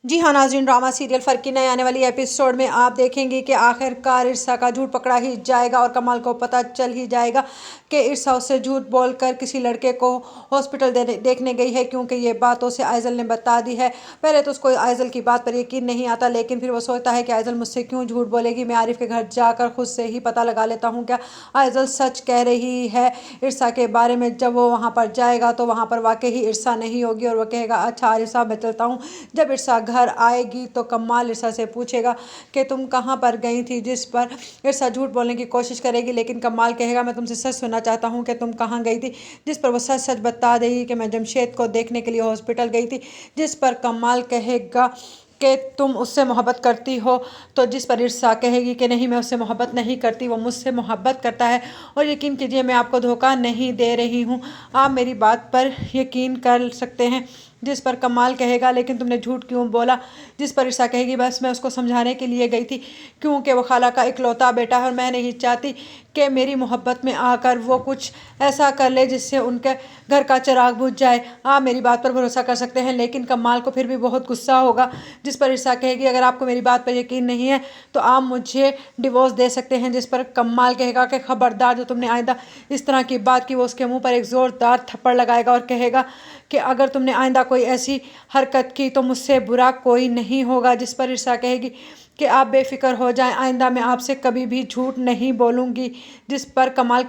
जी हाँ नाज़रीन, drama serial फ़र्क की नए आने वाली एपिसोड में आप देखेंगे कि आखिरकार इरसा का झूठ पकड़ा ही जाएगा और कमाल को पता चल ही जाएगा कि इरसा उससे झूठ बोलकर किसी लड़के को हॉस्पिटल देखने गई है, क्योंकि ये बात उसे आइज़ल ने बता दी है। पहले तो उसको आइज़ल की बात पर यकीन नहीं आता, लेकिन फिर वो सोचता है कि आइज़ल मुझसे क्यों झूठ बोलेगी। मैं आरिफ के घर जाकर खुद से ही पता लगा लेता हूँ क्या आइज़ल सच कह रही है इरसा के बारे में। जब वो वहाँ पर जाएगा तो वहाँ पर वाकई ही इरसा नहीं होगी और वो कहेगा अच्छा आरिफ साहब मैं चलता हूँ। जब इरसा घर आएगी तो कमाल इरसा से पूछेगा कि तुम कहाँ पर गई थी, जिस पर इरसा झूठ बोलने की कोशिश करेगी, लेकिन कमाल कहेगा मैं तुमसे सच सुनना चाहता हूँ कि तुम कहाँ गई थी, जिस पर वो सच सच बता देगी कि मैं जमशेद को देखने के लिए हॉस्पिटल गई थी। जिस पर कमाल कहेगा कि तुम उससे मोहब्बत करती हो, तो जिस पर इरसा कहेगी कि नहीं मैं उससे मोहब्बत नहीं करती, वो मुझसे मोहब्बत करता है और यकीन कीजिए मैं आपको धोखा नहीं दे रही हूँ, आप मेरी बात पर यकीन कर सकते हैं। जिस पर कमाल कहेगा लेकिन तुमने झूठ क्यों बोला, जिस पर इरसा कहेगी बस मैं उसको समझाने के लिए गई थी, क्योंकि वो खाला का इकलौता बेटा है और मैं नहीं चाहती कि मेरी मोहब्बत में आकर वो कुछ ऐसा कर ले जिससे उनके घर का चिराग बुझ जाए। आप मेरी बात पर भरोसा कर सकते हैं। लेकिन कमाल को फिर भी बहुत गुस्सा होगा, जिस पर इरसा कहेगी अगर आपको मेरी बात पर यकीन नहीं है तो आप मुझे डिवोर्स दे सकते हैं। जिस पर कमाल कहेगा कि खबरदार जो तुमने आइंदा इस तरह की बात की, वो उसके मुंह पर एक ज़ोरदार थप्पड़ लगाएगा और कहेगा कि अगर तुमने आइंदा कोई ऐसी हरकत की तो मुझसे बुरा कोई नहीं होगा। जिस पर इरसा कहेगी कि आप बेफिक्र हो जाएं, आइंदा मैं आपसे कभी भी झूठ नहीं बोलूँगी। जिस पर कमाल